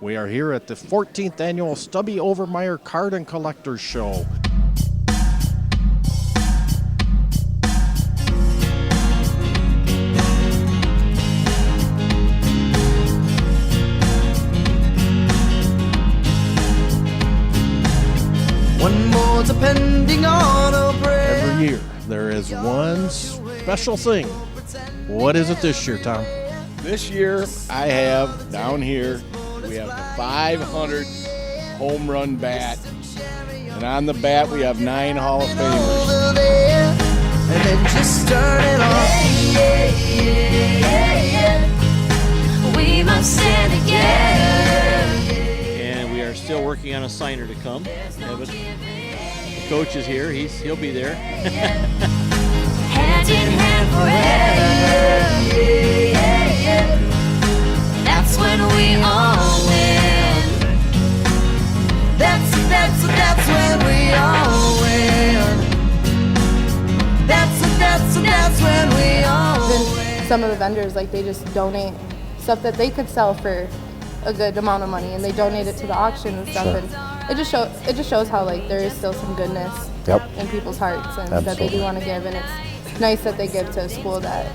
We are here at the 14th annual Stuby Overmire Card and Collectors Show. One more depending on a breath. Every year there is one special thing. What is it this year, Tom? This year I have down here, we have the 500 home run bat. And on the bat we have 9 Hall of Famers. Over there, and then just turn it off. We must stand together. And we are still working on a signer to come. The coach is here. He'll be there. Hand in hand forever. That's when we all win. That's when we all win. That's when we all win. Some of the vendors, like, they just donate stuff that they could sell for a good amount of money, and they donate it to the auction and stuff. Sure. And it just shows how, like, there is still some goodness in people's hearts, and that they do want to give. And it's nice that they give to a school that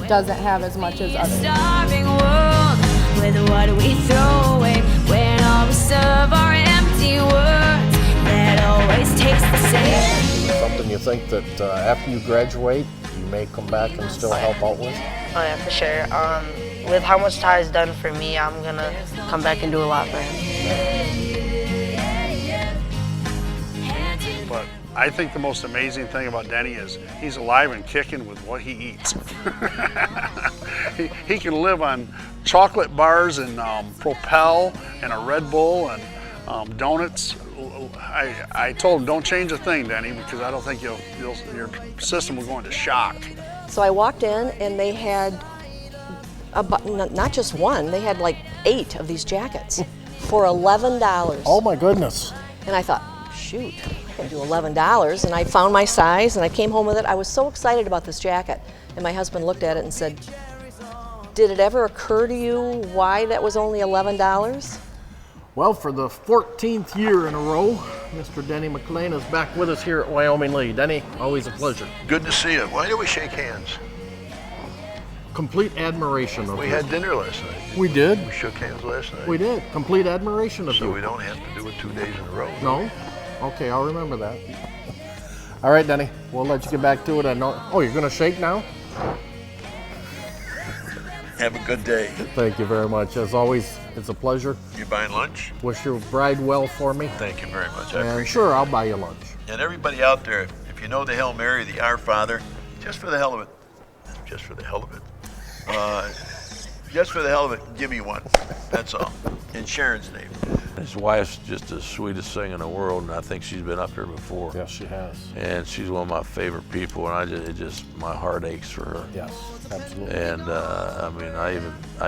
doesn't have as much as others. Starving world, with what we throw away, when all we serve are empty words that always taste the same. Something you think that after you graduate, you may come back and still help out with? Oh yeah, for sure. With how much Ty's done for me, I'm gonna come back and do a lot for him. But I think the most amazing thing about Denny is he's alive and kicking with what he eats. he can live on chocolate bars and Propel and a Red Bull and donuts. I told him, don't change a thing, Denny, because I don't think your system will go into shock. So I walked in and they had, not just one, they had like 8 of these jackets for $11. Oh my goodness. And I thought, shoot, I can do $11. And I found my size and I came home with it. I was so excited about this jacket. And my husband looked at it and said, did it ever occur to you why that was only $11? Well, for the 14th year in a row, Mr. Denny Mclain is back with us here at Wyoming Lee. Denny, always a pleasure. Good to see you. Why do we shake hands? Complete admiration of you. We had dinner last night. We did. We shook hands last night. We did. Complete admiration of you. So we don't have to do it 2 days in a row. No? Okay, I'll remember that. All right, Denny, we'll let you get back to it. I know. Oh, you're going to shake now? Have a good day. Thank you very much. As always, it's a pleasure. You buying lunch? Wish your bride well for me. Thank you very much. I And appreciate sure, I'll buy you lunch. it. And everybody out there, if you know the Hail Mary, the Our Father, just for the hell of it, just for the hell of it, just for the hell of it, give me one. That's all. In Sharon's name. His wife's just the sweetest thing in the world, and I think she's been up here before. Yes, she has. And she's one of my favorite people, and my heart aches for her. Yes, absolutely. And I mean, I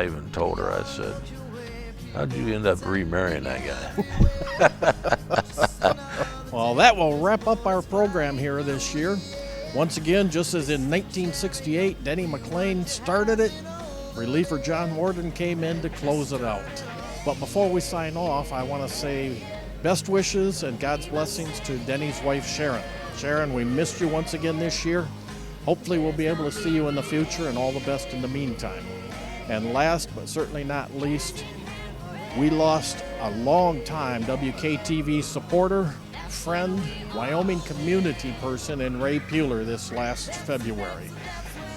even told her, I said, how'd you end up remarrying that guy? Well, that will wrap up our program here this year. Once again, just as in 1968, Denny Mclain started it, reliever Jon Warden came in to close it out. But before we sign off, I want to say best wishes and God's blessings to Denny's wife, Sharon. Sharon, we missed you once again this year. Hopefully we'll be able to see you in the future, and all the best in the meantime. And last but certainly not least, we lost a long-time WKTV supporter, friend, Wyoming community person in Ray Puhler this last February.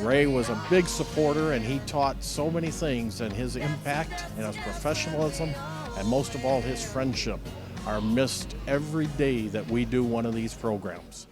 Ray was a big supporter, and he taught so many things, and his impact and his professionalism, and most of all his friendship, are missed every day that we do one of these programs.